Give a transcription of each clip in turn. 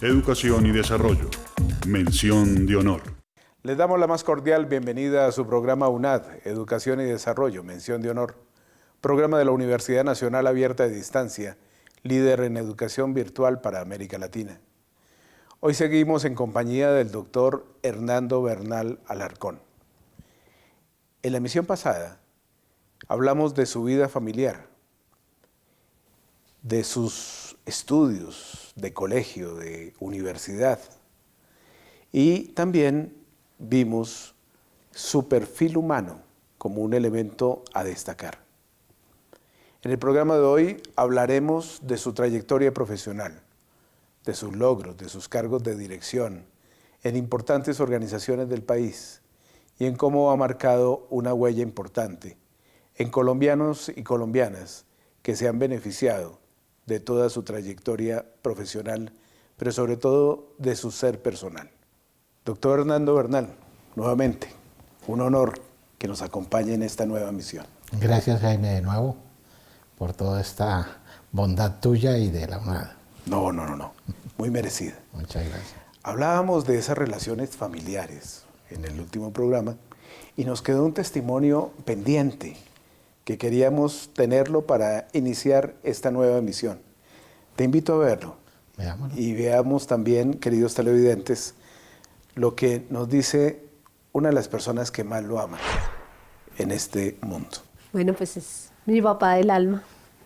Educación y Desarrollo. Mención de honor. Les damos la más cordial bienvenida a su programa UNAD, Educación y Desarrollo, Mención de Honor, programa de la Universidad Nacional Abierta de Distancia, líder en educación virtual para América Latina. Hoy seguimos en compañía del doctor Hernando Bernal Alarcón. En la emisión pasada hablamos de su vida familiar, de sus estudios de colegio, de universidad, y también vimos su perfil humano como un elemento a destacar. En el programa de hoy hablaremos de su trayectoria profesional, de sus logros, de sus cargos de dirección en importantes organizaciones del país y en cómo ha marcado una huella importante en colombianos y colombianas que se han beneficiado de toda su trayectoria profesional, pero sobre todo de su ser personal. Doctor Hernando Bernal, nuevamente, un honor que nos acompañe en esta nueva misión. Gracias, Jaime, de nuevo, por toda esta bondad tuya y de la UNAD. No, muy merecida. Muchas gracias. Hablábamos de esas relaciones familiares en el último programa y nos quedó un testimonio pendiente que queríamos tenerlo para iniciar esta nueva misión. Te invito a verlo. Veámoslo. Y veamos también, queridos televidentes, lo que nos dice una de las personas que más lo aman en este mundo. Bueno, pues es mi papá del alma,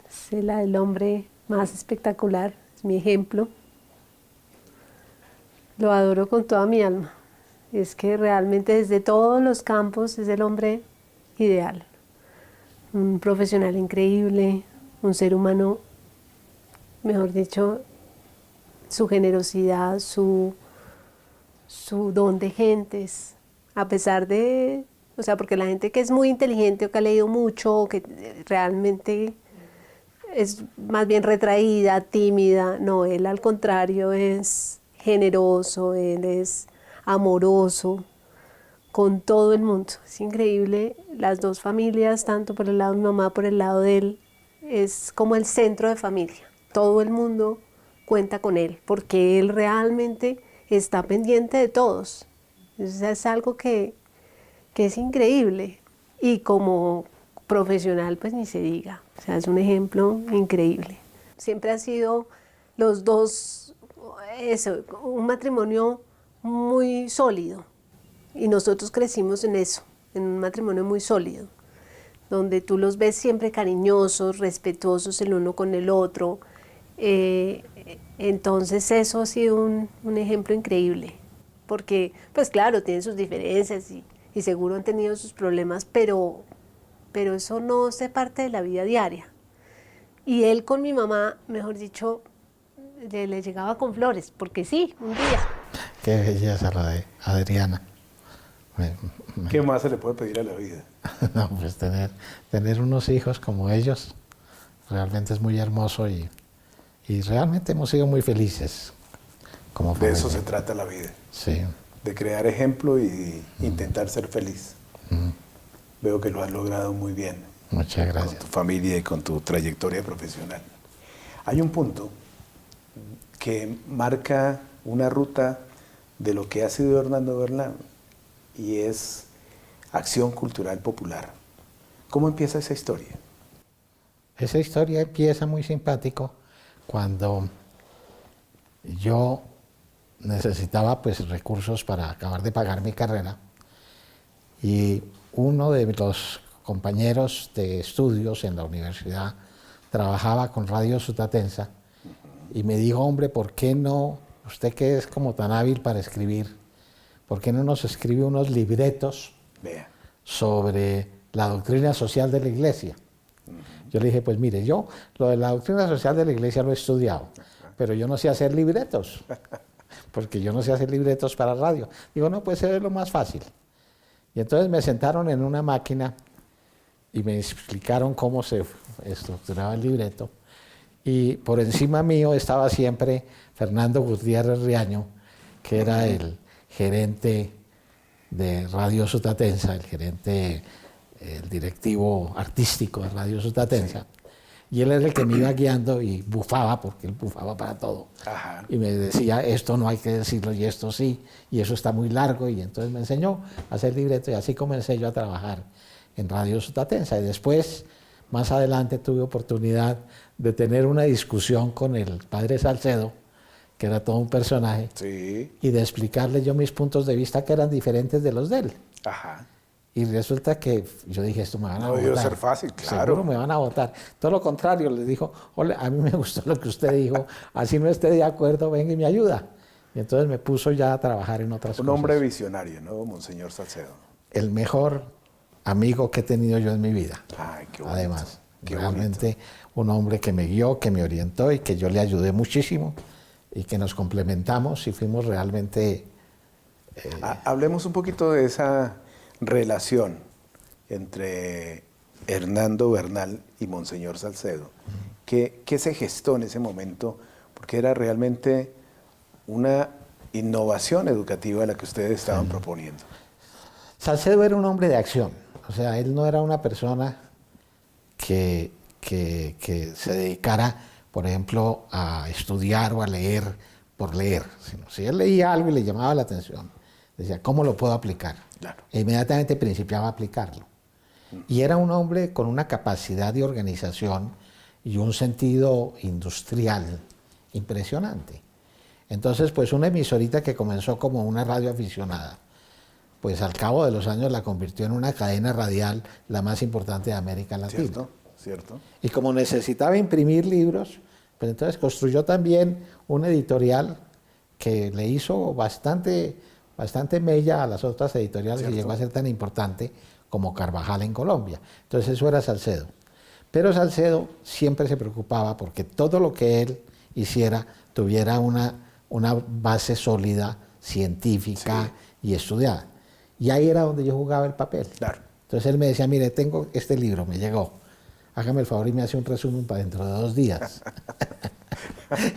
es el hombre más espectacular, es mi ejemplo. Lo adoro con toda mi alma. Es que realmente desde todos los campos es el hombre ideal. Un profesional increíble, un ser humano, mejor dicho, su generosidad, su don de gentes, a pesar de, porque la gente que es muy inteligente o que ha leído mucho, o que realmente es más bien retraída, tímida, no, él al contrario es generoso, él es amoroso con todo el mundo. Es increíble, las dos familias, tanto por el lado de mi mamá, por el lado de él, es como el centro de familia. Todo el mundo cuenta con él, porque él realmente está pendiente de todos. Es algo que es increíble. Y como profesional, pues ni se diga. O sea, es un ejemplo increíble. Siempre han sido los dos, un matrimonio muy sólido. Y nosotros crecimos en eso, en un matrimonio muy sólido, donde tú los ves siempre cariñosos, respetuosos el uno con el otro. Entonces eso ha sido un ejemplo increíble, porque pues claro, tienen sus diferencias y seguro han tenido sus problemas, pero eso no hace parte de la vida diaria. Y él con mi mamá, mejor dicho, le llegaba con flores, porque sí, un día. Qué belleza la de Adriana. ¿Qué más se le puede pedir a la vida? No, pues tener unos hijos como ellos realmente es muy hermoso y realmente hemos sido muy felices como familia. De eso se trata la vida. Sí. De crear ejemplo y intentar ser feliz. Veo que lo has logrado muy bien. Muchas gracias. Con tu familia y con tu trayectoria profesional. Hay un punto que marca una ruta de lo que ha sido Hernando Bernal y es Acción Cultural Popular. ¿Cómo empieza esa historia? Esa historia empieza muy simpático cuando yo necesitaba pues recursos para acabar de pagar mi carrera y uno de los compañeros de estudios en la universidad trabajaba con Radio Sutatensa y me dijo, hombre, ¿por qué no, usted que es como tan hábil para escribir, ¿por qué no nos escribe unos libretos sobre la doctrina social de la Iglesia? Yo le dije, pues mire, yo lo de la doctrina social de la Iglesia lo he estudiado, pero yo no sé hacer libretos, porque yo no sé hacer libretos para radio. Digo, no, pues es lo más fácil. Y entonces me sentaron en una máquina y me explicaron cómo se estructuraba el libreto. Y por encima mío estaba siempre Fernando Gutiérrez Riaño, que era el gerente de Radio Sutatensa, el directivo artístico de Radio Sutatensa. Y él era el que me iba guiando y bufaba, porque él bufaba para todo. Ajá. Y me decía, esto no hay que decirlo y esto sí, y eso está muy largo. Y entonces me enseñó a hacer libreto y así comencé yo a trabajar en Radio Sutatensa. Y después, más adelante, tuve oportunidad de tener una discusión con el padre Salcedo, que era todo un personaje, Sí. y de explicarle yo mis puntos de vista que eran diferentes de los de él. Ajá. Y resulta que yo dije, esto me van a No votar. debió ser fácil, claro. Seguro me van a votar. Todo lo contrario, le dijo, "Ole, a mí me gustó lo que usted dijo, así no esté de acuerdo, venga y me ayuda". Y entonces me puso ya a trabajar en otras Un cosas. hombre visionario, ¿no, Monseñor Salcedo? El mejor amigo que he tenido yo en mi vida. Ay, qué bonito. Además, Qué realmente un hombre que me guió, que me orientó y que yo le ayudé muchísimo y que nos complementamos y fuimos realmente... Hablemos un poquito de esa relación entre Hernando Bernal y Monseñor Salcedo. ¿Qué se gestó en ese momento? Porque era realmente una innovación educativa la que ustedes estaban proponiendo. Salcedo era un hombre de acción, o sea, él no era una persona que se dedicara, por ejemplo, a estudiar o a leer por leer, sino si él leía algo y le llamaba la atención, decía, ¿cómo lo puedo aplicar? Claro. E inmediatamente principiaba a aplicarlo. Y era un hombre con una capacidad de organización y un sentido industrial impresionante. Entonces, pues una emisorita que comenzó como una radio aficionada, pues al cabo de los años la convirtió en una cadena radial la más importante de América Latina. ¿Cierto? ¿Cierto? Y como necesitaba imprimir libros, pues entonces construyó también un editorial que le hizo bastante mella a las otras editoriales y llegó a ser tan importante como Carvajal en Colombia. Entonces eso era Salcedo. Pero Salcedo siempre se preocupaba porque todo lo que él hiciera tuviera una base sólida, científica y estudiada. Y ahí era donde yo jugaba el papel. Claro. Entonces él me decía, mire, tengo este libro, me llegó. Hágame el favor y me hace un resumen para dentro de 2 días.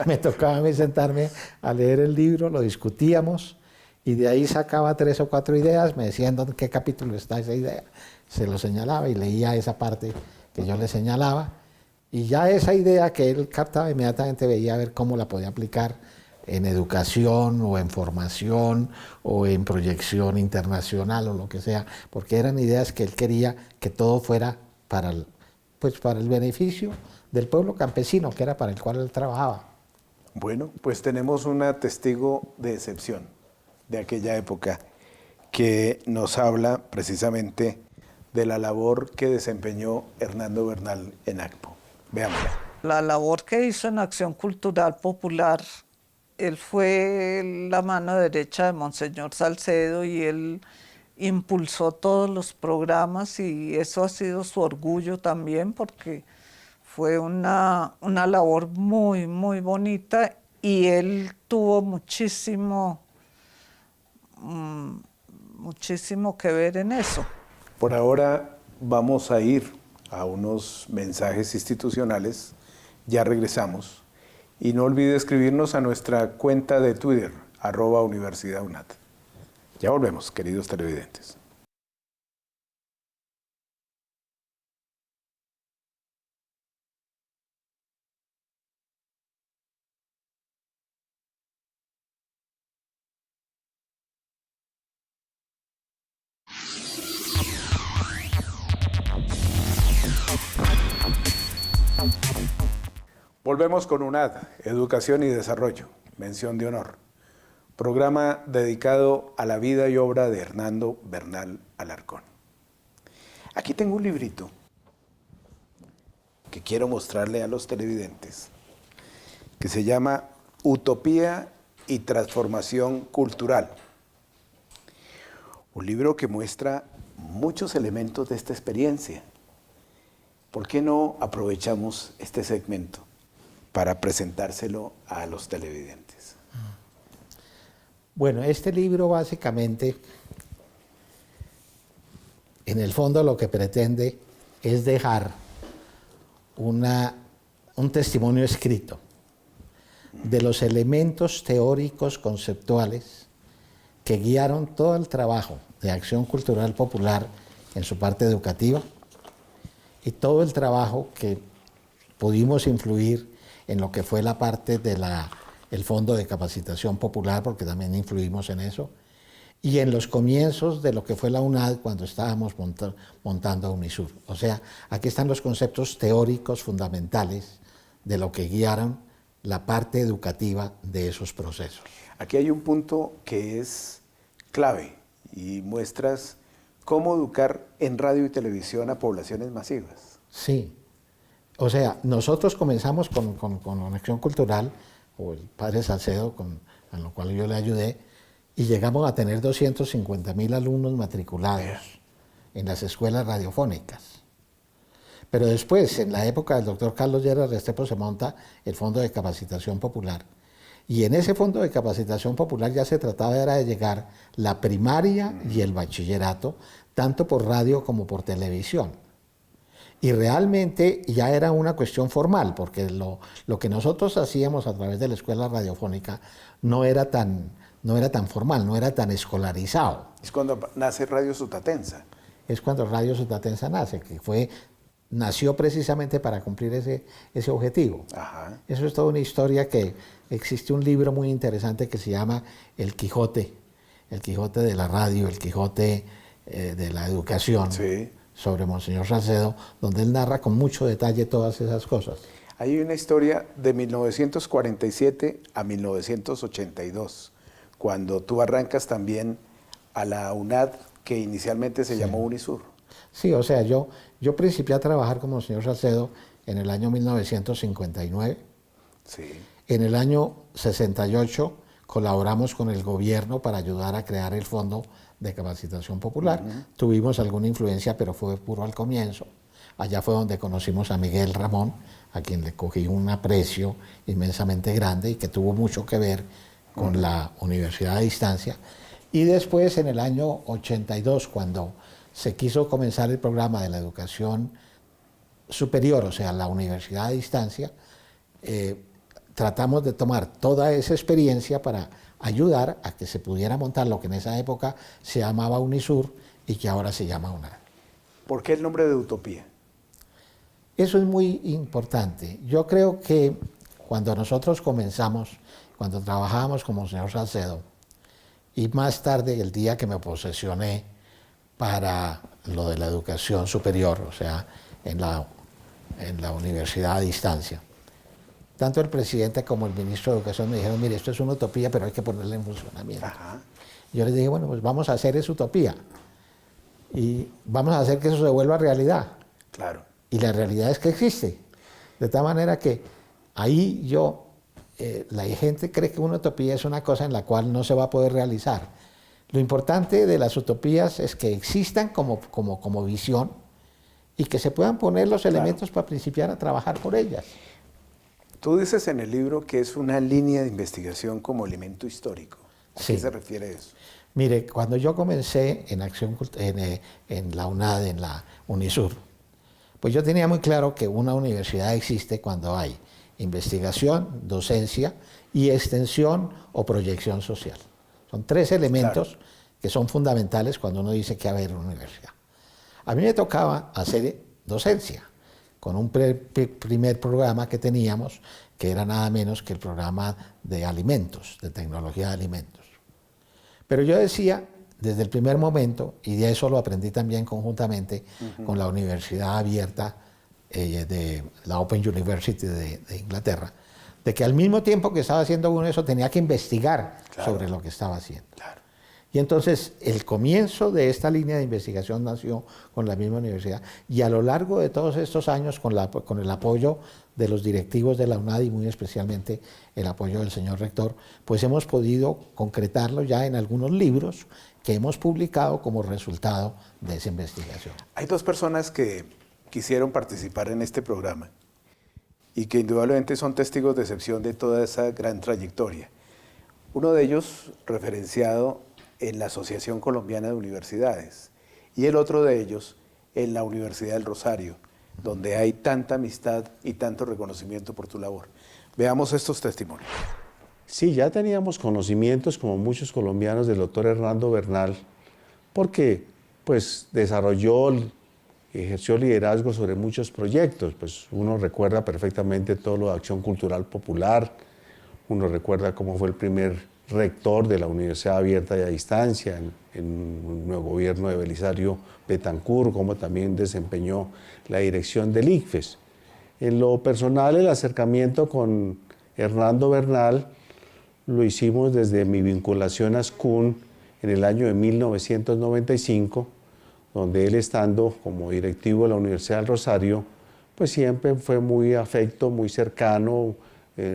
Me tocaba a mí sentarme a leer el libro, lo discutíamos y de ahí sacaba 3 o 4 ideas, me decían en qué capítulo está esa idea. Se lo señalaba y leía esa parte que yo le señalaba y ya esa idea que él captaba inmediatamente veía a ver cómo la podía aplicar en educación o en formación o en proyección internacional o lo que sea, porque eran ideas que él quería que todo fuera para el beneficio del pueblo campesino, que era para el cual él trabajaba. Bueno, pues tenemos una testigo de excepción de aquella época que nos habla precisamente de la labor que desempeñó Hernando Bernal en ACPO. Veámosla. La labor que hizo en Acción Cultural Popular, él fue la mano derecha de Monseñor Salcedo y él impulsó todos los programas y eso ha sido su orgullo también porque fue una labor muy, muy bonita y él tuvo muchísimo que ver en eso. Por ahora vamos a ir a unos mensajes institucionales, ya regresamos. Y no olvide escribirnos a nuestra cuenta de Twitter, @UniversidadUNAT. Ya volvemos, queridos televidentes. Volvemos con UNAD, Educación y Desarrollo, mención de honor. Programa dedicado a la vida y obra de Hernando Bernal Alarcón. Aquí tengo un librito que quiero mostrarle a los televidentes, que se llama Utopía y Transformación Cultural. Un libro que muestra muchos elementos de esta experiencia. ¿Por qué no aprovechamos este segmento para presentárselo a los televidentes? Bueno, este libro básicamente, en el fondo lo que pretende es dejar un testimonio escrito de los elementos teóricos conceptuales que guiaron todo el trabajo de Acción Cultural Popular en su parte educativa y todo el trabajo que pudimos influir en lo que fue la parte del Fondo de Capacitación Popular, porque también influimos en eso, y en los comienzos de lo que fue la UNAD cuando estábamos montando UNISUR. O sea, aquí están los conceptos teóricos fundamentales de lo que guiaron la parte educativa de esos procesos. Aquí hay un punto que es clave y muestras cómo educar en radio y televisión a poblaciones masivas. Sí. O sea, nosotros comenzamos con Acción Cultural, o el padre Salcedo, a lo cual yo le ayudé, y llegamos a tener 250.000 alumnos matriculados en las escuelas radiofónicas. Pero después, en la época del doctor Carlos Lleras Restrepo, se monta el Fondo de Capacitación Popular. Y en ese Fondo de Capacitación Popular ya se trataba era de llegar la primaria y el bachillerato, tanto por radio como por televisión. Y realmente ya era una cuestión formal, porque lo que nosotros hacíamos a través de la escuela radiofónica no era tan formal, no era tan escolarizado. Es cuando nace Radio Sutatensa. Es cuando Radio Sutatensa nace, que nació precisamente para cumplir ese objetivo. Ajá. Eso es toda una historia que existe un libro muy interesante que se llama El Quijote de la radio, El Quijote de la educación, Sí. sobre Monseñor Salcedo, donde él narra con mucho detalle todas esas cosas. Hay una historia de 1947 a 1982, cuando tú arrancas también a la UNAD, que inicialmente se llamó UNISUR. Sí, o sea, yo principié a trabajar con Monseñor Salcedo en el año 1959. Sí. En el año 68 colaboramos con el gobierno para ayudar a crear el Fondo de Capacitación Popular. Tuvimos alguna influencia, pero fue puro al comienzo. Allá fue donde conocimos a Miguel Ramón, a quien le cogí un aprecio inmensamente grande y que tuvo mucho que ver con la Universidad a Distancia. Y después, en el año 82, cuando se quiso comenzar el programa de la educación superior, o sea, la Universidad a Distancia, tratamos de tomar toda esa experiencia para ayudar a que se pudiera montar lo que en esa época se llamaba UNISUR y que ahora se llama UNAD. ¿Por qué el nombre de Utopía? Eso es muy importante. Yo creo que cuando nosotros comenzamos, cuando trabajábamos con Monseñor Salcedo, y más tarde, el día que me posesioné para lo de la educación superior, o sea, en la universidad a distancia, tanto el presidente como el ministro de Educación me dijeron, mire, esto es una utopía, pero hay que ponerla en funcionamiento. Ajá. Yo les dije, bueno, pues vamos a hacer esa utopía y vamos a hacer que eso se vuelva realidad. Claro. Y la realidad es que existe. De tal manera que ahí la gente cree que una utopía es una cosa en la cual no se va a poder realizar. Lo importante de las utopías es que existan como visión y que se puedan poner los elementos para principiar a trabajar por ellas. Tú dices en el libro que es una línea de investigación como elemento histórico. ¿A Sí. qué se refiere eso? Mire, cuando yo comencé en la UNAD, en la UNISUR, pues yo tenía muy claro que una universidad existe cuando hay investigación, docencia y extensión o proyección social. Son tres elementos que son fundamentales cuando uno dice que va a haber una universidad. A mí me tocaba hacer docencia con un primer programa que teníamos, que era nada menos que el programa de alimentos, de tecnología de alimentos. Pero yo decía, desde el primer momento, y de eso lo aprendí también conjuntamente con la Universidad Abierta de la Open University de Inglaterra, de que al mismo tiempo que estaba haciendo uno eso tenía que investigar sobre lo que estaba haciendo. Claro. Y entonces el comienzo de esta línea de investigación nació con la misma universidad y a lo largo de todos estos años con el apoyo de los directivos de la UNAD y muy especialmente el apoyo del señor rector, pues hemos podido concretarlo ya en algunos libros que hemos publicado como resultado de esa investigación. Hay dos personas que quisieron participar en este programa y que indudablemente son testigos de excepción de toda esa gran trayectoria. Uno de ellos referenciado en la Asociación Colombiana de Universidades y el otro de ellos en la Universidad del Rosario, donde hay tanta amistad y tanto reconocimiento por tu labor. Veamos estos testimonios. Sí, ya teníamos conocimientos, como muchos colombianos, del doctor Hernando Bernal, porque pues desarrolló ejerció liderazgo sobre muchos proyectos. Pues uno recuerda perfectamente todo lo de Acción Cultural Popular, uno recuerda cómo fue el primer rector de la Universidad Abierta y a Distancia en un nuevo gobierno de Belisario Betancur, cómo también desempeñó la dirección del ICFES. En lo personal, el acercamiento con Hernando Bernal lo hicimos desde mi vinculación a SCUN en el año de 1995, donde él, estando como directivo de la Universidad del Rosario, pues siempre fue muy afecto, muy cercano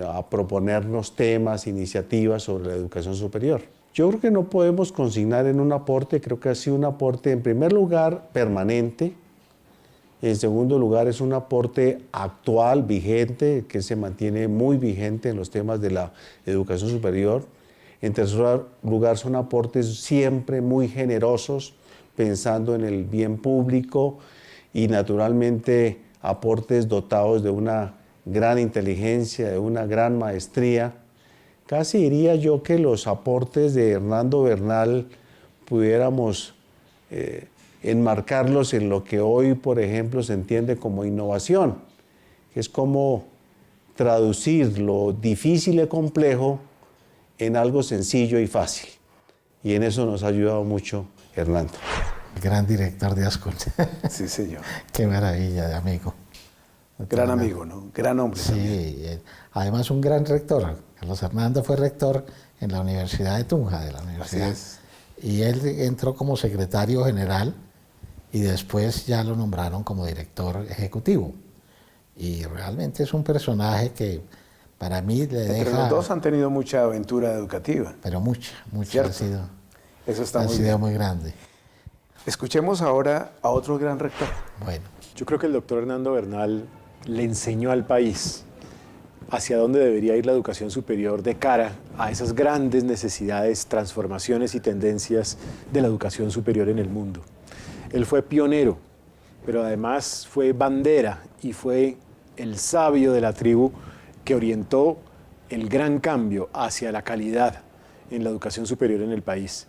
a proponernos temas, iniciativas sobre la educación superior. Yo creo que no podemos consignar en un aporte, creo que ha sido un aporte, en primer lugar, permanente. En segundo lugar, es un aporte actual, vigente, que se mantiene muy vigente en los temas de la educación superior. En tercer lugar, son aportes siempre muy generosos, pensando en el bien público y naturalmente aportes dotados de una gran inteligencia, de una gran maestría. Casi diría yo que los aportes de Hernando Bernal pudiéramos enmarcarlos en lo que hoy, por ejemplo, se entiende como innovación, que es como traducir lo difícil y complejo en algo sencillo y fácil. Y en eso nos ha ayudado mucho Hernando. Gran director de ASCUN. Sí, señor. Qué maravilla de amigo. Gran amigo, ¿no? Gran hombre. Sí, además un gran rector. Carlos Hernando fue rector en la Universidad de Tunja, de la universidad. Así es. Y él entró como secretario general y después ya lo nombraron como director ejecutivo. Y realmente es un personaje que para mí le deja... Entre los dos han tenido mucha aventura educativa. Pero mucha, ¿Cierto? ha sido, Eso está ha muy sido bien. muy grande. Escuchemos ahora a otro gran rector. Bueno, Yo creo que el doctor Hernando Bernal le enseñó al país hacia dónde debería ir la educación superior de cara a esas grandes necesidades, transformaciones y tendencias de la educación superior en el mundo. Él fue pionero, pero además fue bandera y fue el sabio de la tribu que orientó el gran cambio hacia la calidad en la educación superior en el país.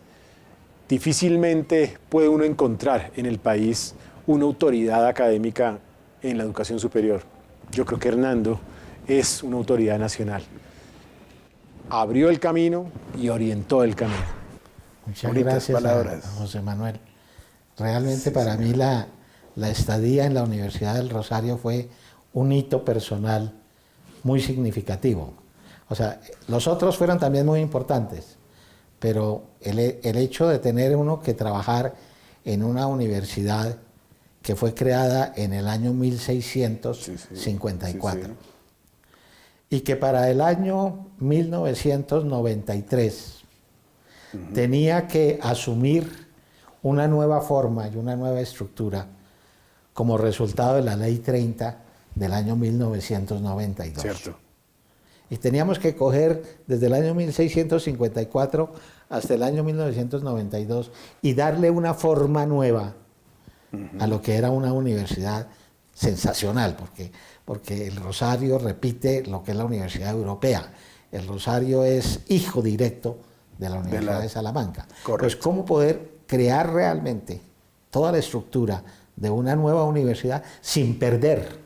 Difícilmente puede uno encontrar en el país una autoridad académica en la educación superior. Yo creo que Hernando es una autoridad nacional. Abrió el camino y orientó el camino. muchas Bonitas gracias palabras. a José Manuel. Realmente para mí la estadía en la Universidad del Rosario fue un hito personal muy significativo. O sea, los otros fueron también muy importantes, pero el hecho de tener uno que trabajar en una universidad que fue creada en el año 1654 Sí, sí. y que para el año 1993 tenía que asumir una nueva forma y una nueva estructura como resultado de la Ley 30 del año 1992. Cierto. Y teníamos que coger desde el año 1654 hasta el año 1992 y darle una forma nueva a lo que era una universidad sensacional, porque el Rosario repite lo que es la Universidad Europea. El Rosario es hijo directo de la Universidad de Salamanca. Correcto. Pues cómo poder crear realmente toda la estructura de una nueva universidad sin perder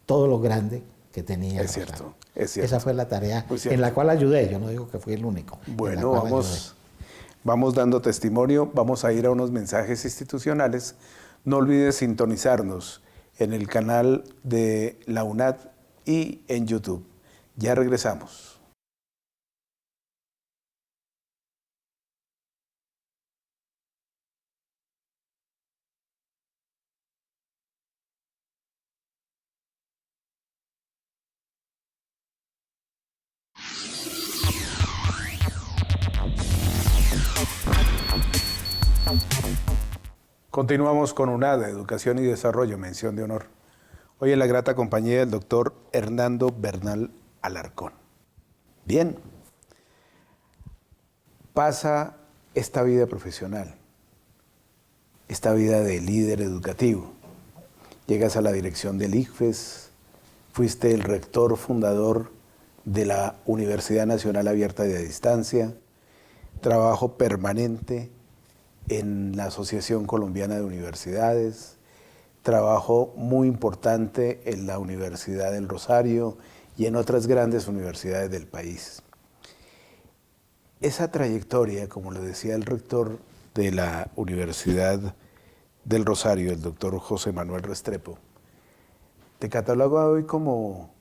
todo lo grande que tenía. Es cierto, es cierto. Esa fue la tarea Muy cierto. en la cual ayudé. Yo no digo que fui el único. en la Bueno, cual ayudé. vamos dando testimonio, vamos a ir a unos mensajes institucionales. No olvides sintonizarnos en el canal de la UNAD y en YouTube. Ya regresamos. Continuamos con UNAD, Educación y Desarrollo, mención de honor. Hoy en la grata compañía del doctor Hernando Bernal Alarcón. Bien, pasa esta vida profesional, esta vida de líder educativo. Llegas a la dirección del ICFES, fuiste el rector fundador de la Universidad Nacional Abierta y a Distancia, trabajo permanente en la Asociación Colombiana de Universidades, trabajo muy importante en la Universidad del Rosario y en otras grandes universidades del país. Esa trayectoria, como lo decía el rector de la Universidad del Rosario, el doctor José Manuel Restrepo, te cataloga hoy como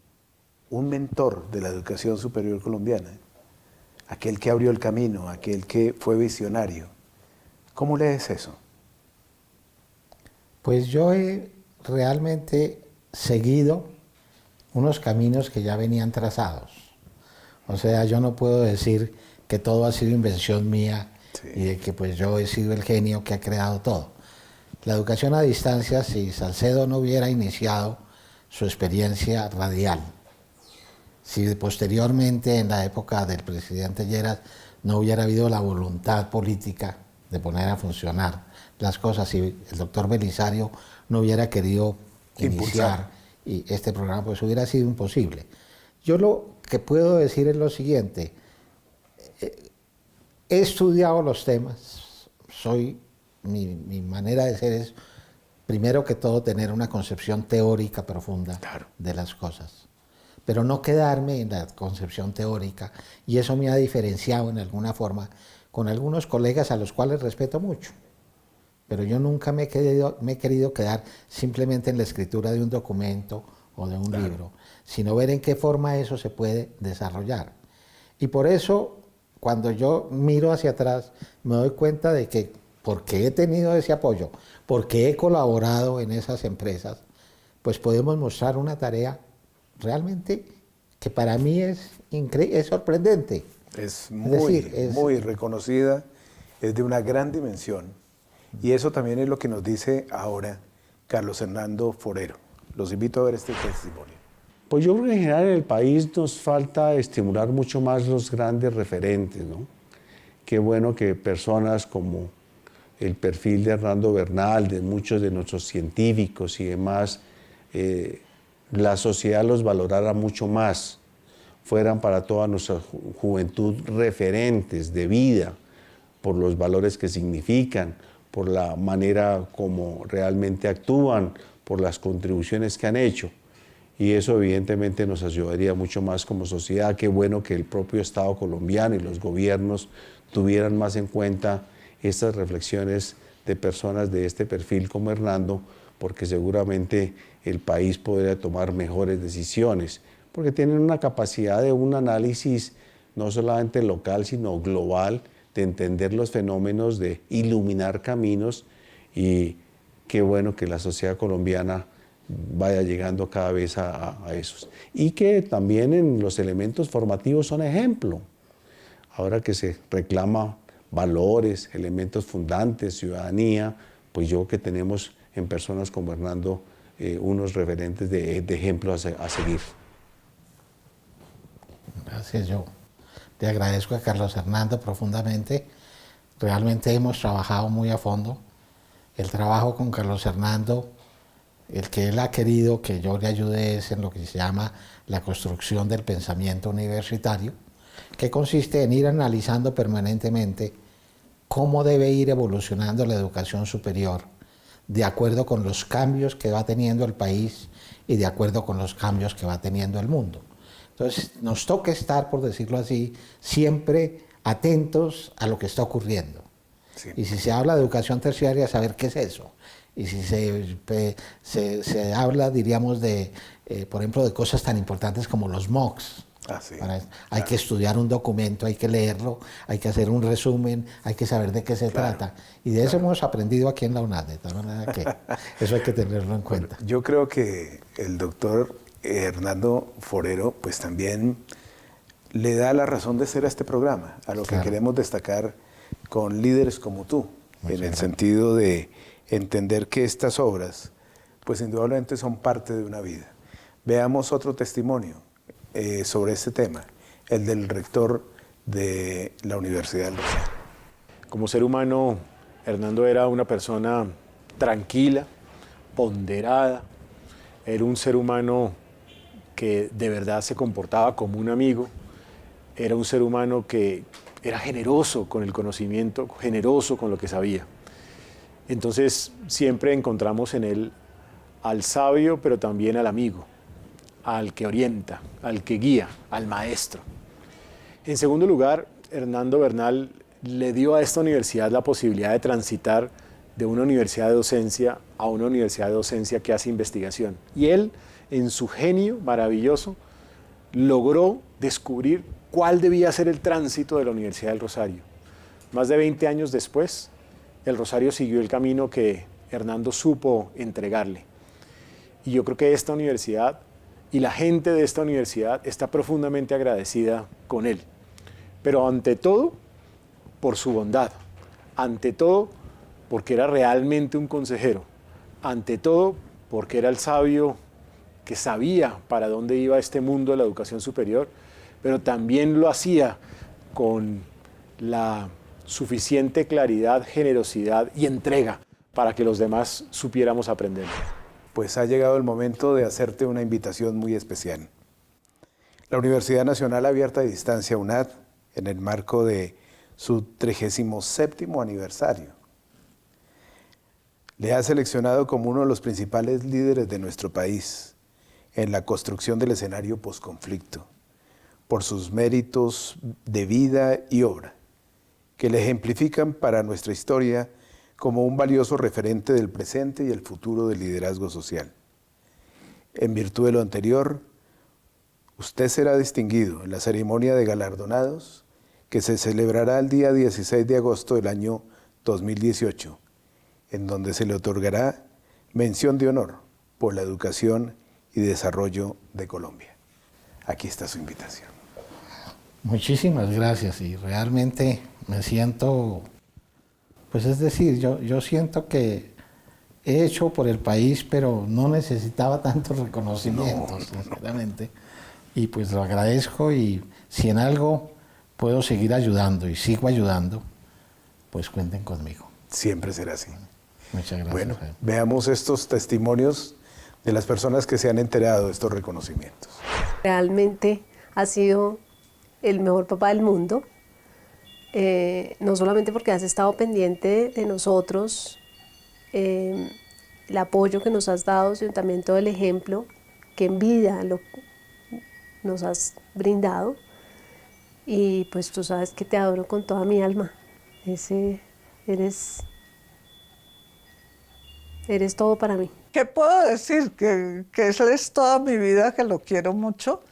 un mentor de la educación superior colombiana, aquel que abrió el camino, aquel que fue visionario. ¿Cómo lees eso? Pues yo he realmente seguido unos caminos que ya venían trazados. O sea, yo no puedo decir que todo ha sido invención mía y de que pues yo he sido el genio que ha creado todo. La educación a distancia, si Salcedo no hubiera iniciado su experiencia radial, si posteriormente en la época del presidente Lleras no hubiera habido la voluntad política de poner a funcionar las cosas, si el doctor Belisario no hubiera querido iniciar y este programa, pues hubiera sido imposible. Yo lo que puedo decir es lo siguiente: he estudiado los temas, mi manera de ser es, primero que todo, tener una concepción teórica profunda de las cosas, pero no quedarme en la concepción teórica, y eso me ha diferenciado en alguna forma con algunos colegas a los cuales respeto mucho. Pero yo nunca me he querido quedar simplemente en la escritura de un documento o de un libro, sino ver en qué forma eso se puede desarrollar. Y por eso, cuando yo miro hacia atrás, me doy cuenta de que porque he tenido ese apoyo, porque he colaborado en esas empresas, pues podemos mostrar una tarea realmente que para mí es sorprendente. Es muy, decir, muy reconocida, es de una gran dimensión. Y eso también es lo que nos dice ahora Carlos Hernando Forero. Los invito a ver este testimonio. Pues yo creo que en general en el país nos falta estimular mucho más los grandes referentes, ¿no? Qué bueno que personas como el perfil de Hernando Bernal, de muchos de nuestros científicos y demás, la sociedad los valorara mucho más, fueran para toda nuestra juventud referentes de vida, por los valores que significan, por la manera como realmente actúan, por las contribuciones que han hecho. Y eso evidentemente nos ayudaría mucho más como sociedad. Qué bueno que el propio Estado colombiano y los gobiernos tuvieran más en cuenta estas reflexiones de personas de este perfil como Hernando, porque seguramente el país podría tomar mejores decisiones, porque tienen una capacidad de un análisis no solamente local, sino global, de entender los fenómenos, de iluminar caminos, y qué bueno que la sociedad colombiana vaya llegando cada vez a esos. Y que también en los elementos formativos son ejemplo. Ahora que se reclama valores, elementos fundantes, ciudadanía, pues yo creo que tenemos en personas como Hernando unos referentes de ejemplo a seguir. Gracias, yo te agradezco a Carlos Hernando profundamente. Realmente hemos trabajado muy a fondo. El trabajo con Carlos Hernando, el que él ha querido que yo le ayude, es en lo que se llama la construcción del pensamiento universitario, que consiste en ir analizando permanentemente cómo debe ir evolucionando la educación superior de acuerdo con los cambios que va teniendo el país y de acuerdo con los cambios que va teniendo el mundo. Entonces, nos toca estar, por decirlo así, siempre atentos a lo que está ocurriendo. Sí. Y si se habla de educación terciaria, saber qué es eso. Y si se habla, diríamos, por ejemplo, de cosas tan importantes como los MOOCs. Sí, hay que estudiar un documento, hay que leerlo, hay que hacer un resumen, hay que saber de qué se trata. Y de eso hemos aprendido aquí en la UNAD, de tal manera que eso hay que tenerlo en cuenta. Yo creo que el doctor Hernando Forero pues también le da la razón de ser a este programa, a lo que queremos destacar con líderes como tú, en el sentido de entender que estas obras pues indudablemente son parte de una vida. Veamos otro testimonio sobre este tema, el del rector de la Universidad del Rosario. Como ser humano, Hernando era una persona tranquila, ponderada, era un ser humano que de verdad se comportaba como un amigo, era un ser humano que era generoso con el conocimiento, generoso con lo que sabía. Entonces siempre encontramos en él al sabio, pero también al amigo, al que orienta, al que guía, al maestro. En segundo lugar, Hernando Bernal le dio a esta universidad la posibilidad de transitar de una universidad de docencia a una universidad de docencia que hace investigación. Y él, en su genio maravilloso, logró descubrir cuál debía ser el tránsito de la Universidad del Rosario. Más de 20 años después, el Rosario siguió el camino que Hernando supo entregarle. Y yo creo que esta universidad y la gente de esta universidad está profundamente agradecida con él. Pero ante todo, por su bondad. Ante todo, porque era realmente un consejero. Ante todo, porque era el sabio que sabía para dónde iba este mundo de la educación superior, pero también lo hacía con la suficiente claridad, generosidad y entrega para que los demás supiéramos aprender. Pues ha llegado el momento de hacerte una invitación muy especial. La Universidad Nacional Abierta de Distancia, UNAD, en el marco de su 37º aniversario, le ha seleccionado como uno de los principales líderes de nuestro país en la construcción del escenario posconflicto, por sus méritos de vida y obra, que le ejemplifican para nuestra historia como un valioso referente del presente y el futuro del liderazgo social. En virtud de lo anterior, usted será distinguido en la ceremonia de galardonados que se celebrará el día 16 de agosto del año 2018, en donde se le otorgará mención de honor por la educación y desarrollo de Colombia. Aquí está su invitación. Muchísimas gracias y realmente me siento, pues es decir, yo siento que he hecho por el país, pero no necesitaba tantos reconocimientos, sinceramente. Y pues lo agradezco y si en algo puedo seguir ayudando y sigo ayudando, pues cuenten conmigo. Siempre será así. Muchas gracias. Bueno, veamos estos testimonios de las personas que se han enterado de estos reconocimientos. Realmente ha sido el mejor papá del mundo, no solamente porque has estado pendiente de nosotros, el apoyo que nos has dado, sino también todo el ejemplo que en vida nos has brindado. Y pues tú sabes que te adoro con toda mi alma. Eres todo para mí. ¿Qué puedo decir? Que él es toda mi vida, que lo quiero mucho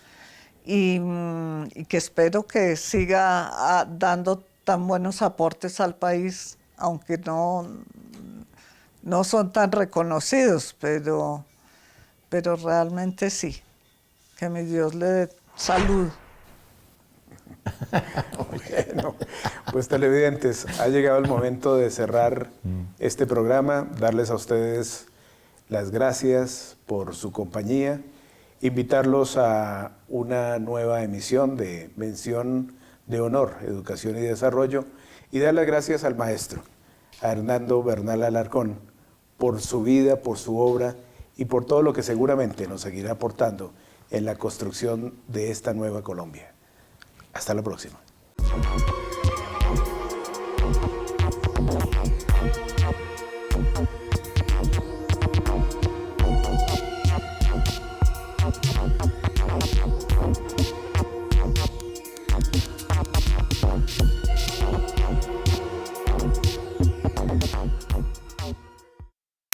y que espero que siga dando tan buenos aportes al país, aunque no son tan reconocidos, pero realmente sí. Que mi Dios le dé salud. Bueno, pues televidentes, ha llegado el momento de cerrar este programa, darles a ustedes las gracias por su compañía, invitarlos a una nueva emisión de Mención de Honor, Educación y Desarrollo, y dar las gracias al maestro, a Hernando Bernal Alarcón, por su vida, por su obra y por todo lo que seguramente nos seguirá aportando en la construcción de esta nueva Colombia. Hasta la próxima.